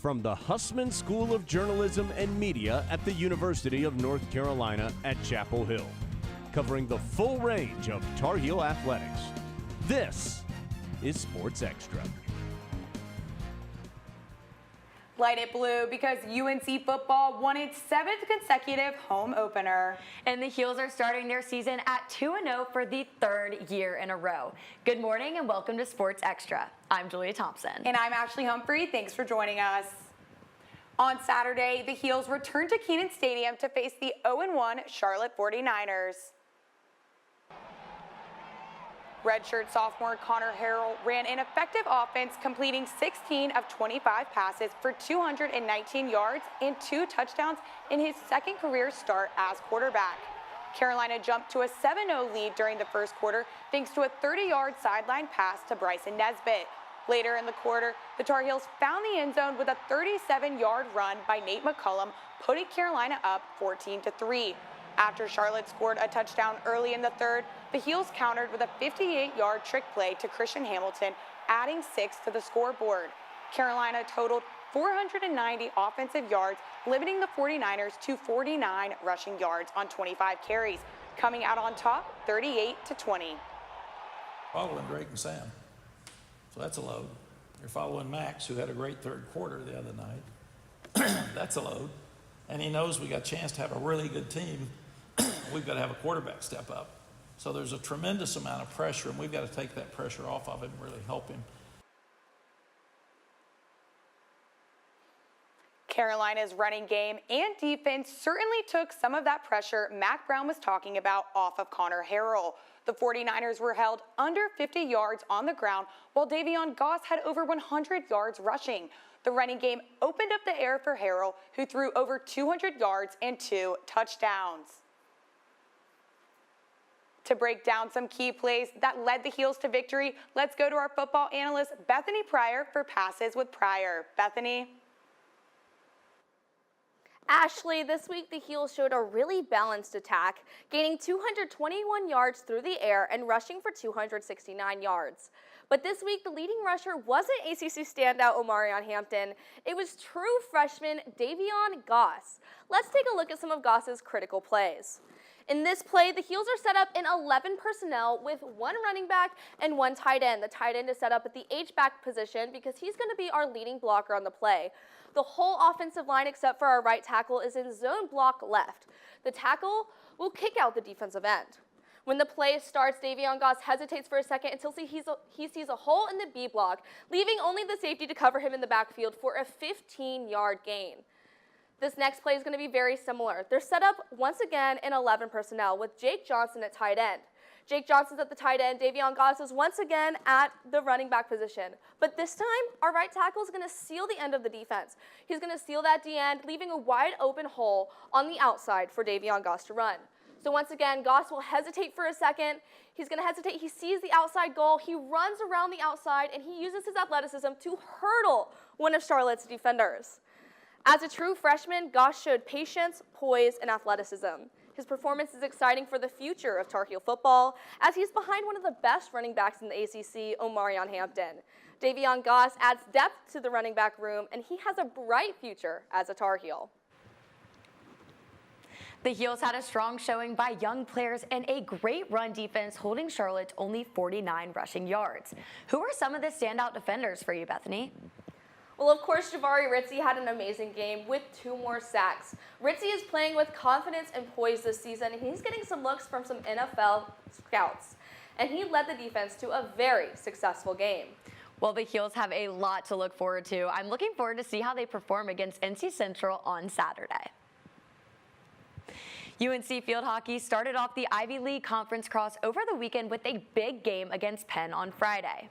from the Hussman School of Journalism and Media at the University of North Carolina at Chapel Hill, covering the full range of Tar Heel athletics. This is Sports Extra. Light it blue because UNC football won its 7th consecutive home opener. And the Heels are starting their season at 2-0 for the 3rd year in a row. Good morning and welcome to Sports Extra. I'm Julia Thompson. And I'm Ashley Humphrey. Thanks for joining us. On Saturday, the Heels returned to Kenan Stadium to face the 0-1 Charlotte 49ers. Redshirt sophomore Connor Harrell ran an effective offense, completing 16 of 25 passes for 219 yards and 2 touchdowns in his 2nd career start as quarterback. Carolina jumped to a 7-0 lead during the first quarter thanks to a 30-yard sideline pass to Bryson Nesbitt. Later in the quarter, the Tar Heels found the end zone with a 37-yard run by Nate McCullum, putting Carolina up 14-3. After Charlotte scored a touchdown early in the 3rd, the Heels countered with a 58-yard trick play to Christian Hamilton, adding 6 to the scoreboard. Carolina totaled 490 offensive yards, limiting the 49ers to 49 rushing yards on 25 carries, coming out on top 38-20. Following Drake and Sam. So that's a load. You're following Max, who had a great 3rd quarter the other night. That's a load. And he knows we got a chance to have a really good team. We've got to have a quarterback step up. So there's a tremendous amount of pressure, and we've got to take that pressure off of him and really help him. Carolina's running game and defense certainly took some of that pressure Mac Brown was talking about off of Connor Harrell. The 49ers were held under 50 yards on the ground, while Davion Goss had over 100 yards rushing. The running game opened up the air for Harrell, who threw over 200 yards and 2 touchdowns. To break down some key plays that led the Heels to victory, let's go to our football analyst, Bethany Pryor, for Passes with Pryor. Bethany? Ashley, this week the Heels showed a really balanced attack, gaining 221 yards through the air and rushing for 269 yards. But this week, the leading rusher wasn't ACC standout Omarion Hampton. It was true freshman Davion Goss. Let's take a look at some of Goss's critical plays. In this play, the Heels are set up in 11 personnel with 1 running back and 1 tight end. The tight end is set up at the H-back position because he's going to be our leading blocker on the play. The whole offensive line except for our right tackle is in zone block left. The tackle will kick out the defensive end. When the play starts, Davion Goss hesitates for a second until he sees a hole in the B block, leaving only the safety to cover him in the backfield for a 15-yard gain. This next play is going to be very similar. They're set up once again in 11 personnel with Jake Johnson at tight end. Jake Johnson's at the tight end. Davion Goss is once again at the running back position. But this time, our right tackle is going to seal the end of the defense. He's going to seal that D end, leaving a wide open hole on the outside for Davion Goss to run. So once again, Goss will hesitate for a second. He's going to hesitate. He sees the outside goal. He runs around the outside, and he uses his athleticism to hurdle one of Charlotte's defenders. As a true freshman, Goss showed patience, poise, and athleticism. His performance is exciting for the future of Tar Heel football, as he's behind one of the best running backs in the ACC, Omarion Hampton. Davion Goss adds depth to the running back room, and he has a bright future as a Tar Heel. The Heels had a strong showing by young players and a great run defense, holding Charlotte to only 49 rushing yards. Who are some of the standout defenders for you, Bethany? Well, of course, Javari Ritzie had an amazing game with 2 more sacks. Ritzie is playing with confidence and poise this season, and he's getting some looks from some NFL scouts. And he led the defense to a very successful game. Well, the Heels have a lot to look forward to. I'm looking forward to see how they perform against NC Central on Saturday. UNC field hockey started off the Ivy League Conference Cross over the weekend with a big game against Penn on Friday.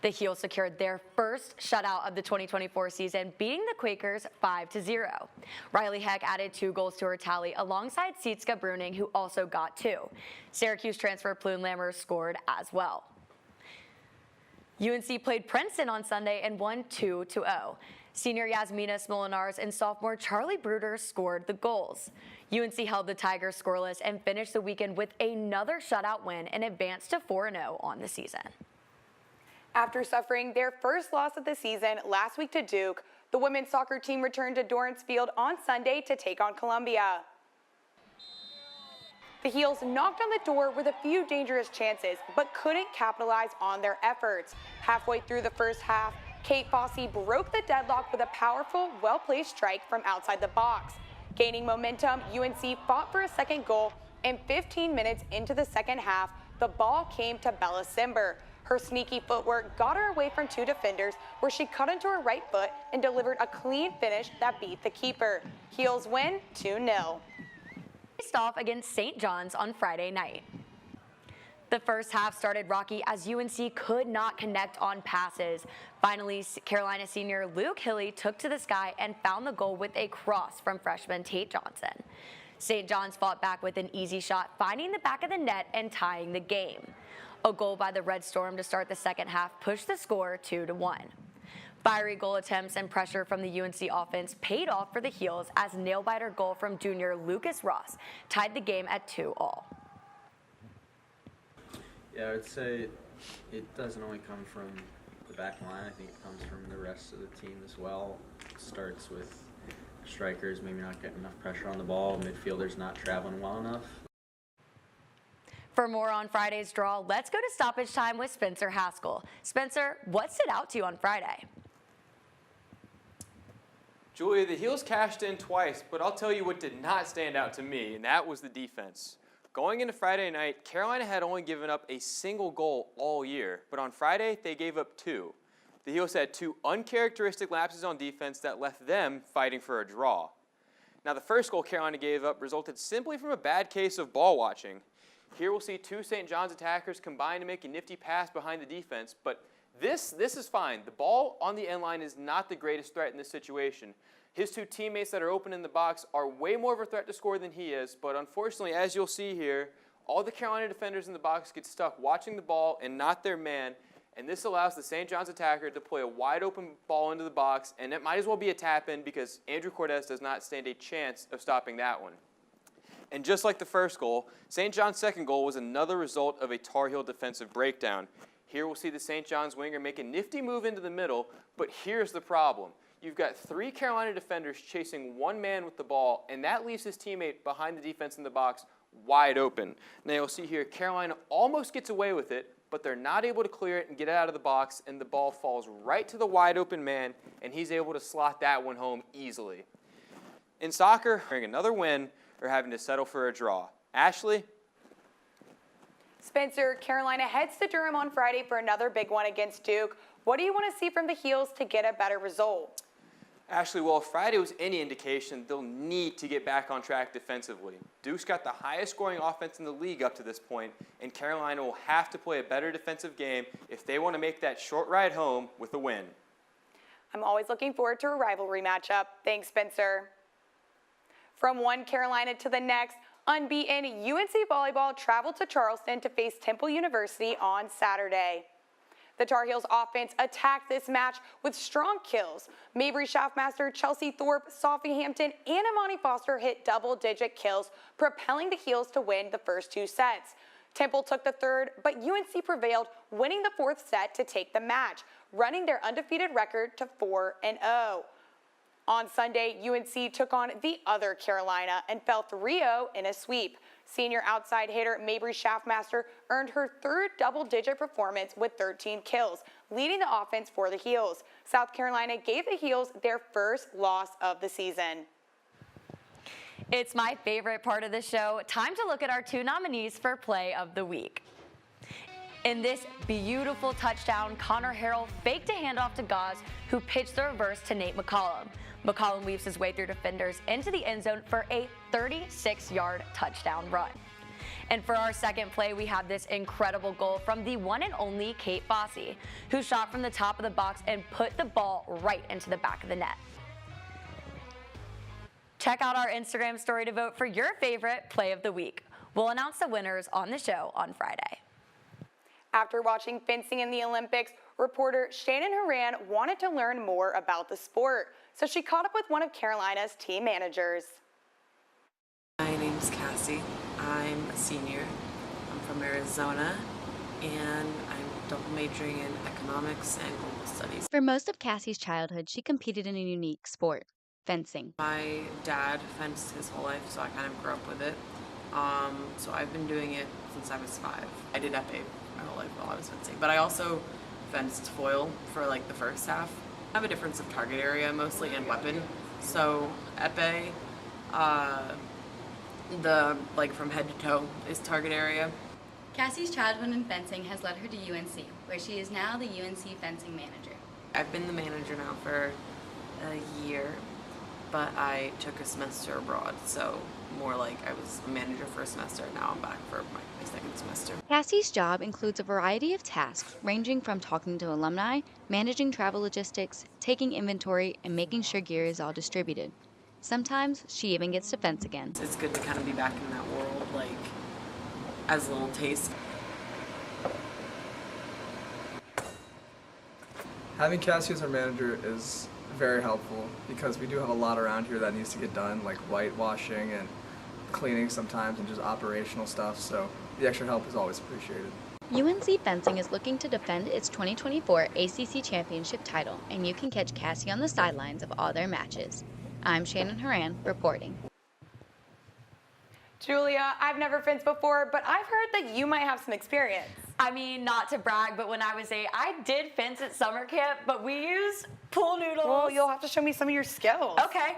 The Heels secured their first shutout of the 2024 season, beating the Quakers 5-0. Riley Heck added 2 goals to her tally alongside Sietska Bruning, who also got 2. Syracuse transfer Plune Lammer scored as well. UNC played Princeton on Sunday and won 2-0. Senior Yasmina Smolinars and sophomore Charlie Bruder scored the goals. UNC held the Tigers scoreless and finished the weekend with another shutout win and advanced to 4-0 on the season. After suffering their first loss of the season last week to Duke, The women's soccer team returned to Dorrance Field on Sunday to take on Columbia. The Heels knocked on the door with a few dangerous chances, but couldn't capitalize on their efforts. Halfway through the first half, Kate Fossey broke the deadlock with a powerful, well-placed strike from outside the box. Gaining momentum, UNC fought for a second goal, and 15 minutes into the second half, the ball came to Bella Simber. Her sneaky footwork got her away from two defenders, where she cut into her right foot and delivered a clean finish that beat the keeper. Heels win 2-0. Faced off against St. John's on Friday night. The first half started rocky as UNC could not connect on passes. Finally, Carolina senior Luke Hilly took to the sky and found the goal with a cross from freshman Tate Johnson. St. John's fought back with an easy shot, finding the back of the net and tying the game. A goal by the Red Storm to start the second half pushed the score 2-1. Fiery goal attempts and pressure from the UNC offense paid off for the Heels as nail-biter goal from junior Lucas Ross tied the game at 2-2. Yeah, I would say it doesn't only come from the back line. I think it comes from the rest of the team as well. It starts with strikers maybe not getting enough pressure on the ball, midfielders not traveling well enough. For more on Friday's draw, let's go to stoppage time with Spencer Haskell. Spencer, what stood out to you on Friday? Julia, the Heels cashed in twice, but I'll tell you what did not stand out to me, and that was the defense. Going into Friday night, Carolina had only given up a single goal all year, but on Friday, they gave up 2. The Heels had 2 uncharacteristic lapses on defense that left them fighting for a draw. Now, the first goal Carolina gave up resulted simply from a bad case of ball watching. Here we'll see 2 St. John's attackers combine to make a nifty pass behind the defense, but this is fine. The ball on the end line is not the greatest threat in this situation. His 2 teammates that are open in the box are way more of a threat to score than he is, but unfortunately, as you'll see here, all the Carolina defenders in the box get stuck watching the ball and not their man, and this allows the St. John's attacker to play a wide open ball into the box, and it might as well be a tap-in because Andrew Cortez does not stand a chance of stopping that one. And just like the first goal, St. John's second goal was another result of a Tar Heel defensive breakdown. Here we'll see the St. John's winger make a nifty move into the middle, but here's the problem. You've got 3 Carolina defenders chasing 1 man with the ball, and that leaves his teammate behind the defense in the box wide open. Now you'll see here Carolina almost gets away with it, but they're not able to clear it and get it out of the box, and the ball falls right to the wide open man, and he's able to slot that one home easily. In soccer, another win or having to settle for a draw. Ashley? Spencer, Carolina heads to Durham on Friday for another big one against Duke. What do you want to see from the Heels to get a better result? Ashley, well, if Friday was any indication, they'll need to get back on track defensively. Duke's got the highest scoring offense in the league up to this point, and Carolina will have to play a better defensive game if they want to make that short ride home with a win. I'm always looking forward to a rivalry matchup. Thanks, Spencer. From one Carolina to the next, unbeaten UNC volleyball traveled to Charleston to face Temple University on Saturday. The Tar Heels offense attacked this match with strong kills. Mabry Schaffmaster, Chelsea Thorpe, Sophie Hampton, and Amani Foster hit double-digit kills, propelling the Heels to win the first 2 sets. Temple took the third, but UNC prevailed, winning the 4th set to take the match, running their undefeated record to 4-0. On Sunday, UNC took on the other Carolina and fell 3-0 in a sweep. Senior outside hitter Mabry Schaffmaster earned her 3rd double-digit performance with 13 kills, leading the offense for the Heels. South Carolina gave the Heels their first loss of the season. It's my favorite part of the show. Time to look at our 2 nominees for Play of the Week. In this beautiful touchdown, Connor Harrell faked a handoff to Gauze, who pitched the reverse to Nate McCollum. McCollum weaves his way through defenders into the end zone for a 36-yard touchdown run. And for our second play, we have this incredible goal from the one and only Kate Fossey, who shot from the top of the box and put the ball right into the back of the net. Check out our Instagram story to vote for your favorite Play of the Week. We'll announce the winners on the show on Friday. After watching fencing in the Olympics, reporter Shannon Horan wanted to learn more about the sport, so she caught up with one of Carolina's team managers. My name's Cassie. I'm a senior. I'm from Arizona, and I'm double majoring in economics and global studies. For most of Cassie's childhood, she competed in a unique sport, fencing. My dad fenced his whole life, so I kind of grew up with it. So I've been doing it since I was 5. I did epee my whole life while I was fencing, but I also fenced foil for like the first half. I have a difference of target area mostly and weapon. So epee, the like from head to toe is target area. Cassie's childhood in fencing has led her to UNC, where she is now the UNC fencing manager. I've been the manager now for a year, but I took a semester abroad, so more like I was a manager for a semester, and now I'm back for my second semester. Cassie's job includes a variety of tasks, ranging from talking to alumni, managing travel logistics, taking inventory, and making sure gear is all distributed. Sometimes she even gets to fence again. It's good to kind of be back in that world, like, as a little taste. Having Cassie as our manager is very helpful because we do have a lot around here that needs to get done, like whitewashing and cleaning sometimes and just operational stuff, so the extra help is always appreciated. UNC Fencing is looking to defend its 2024 ACC Championship title, and you can catch Cassie on the sidelines of all their matches. I'm Shannon Horan, reporting. Julia, I've never fenced before, but I've heard that you might have some experience. I mean, not to brag, but when I was 8, I did fence at summer camp, but we used pool noodles. Well, you'll have to show me some of your skills. Okay,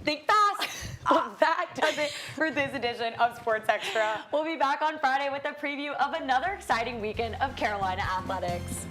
think fast. Well, that does it for this edition of Sports Extra. We'll be back on Friday with a preview of another exciting weekend of Carolina athletics.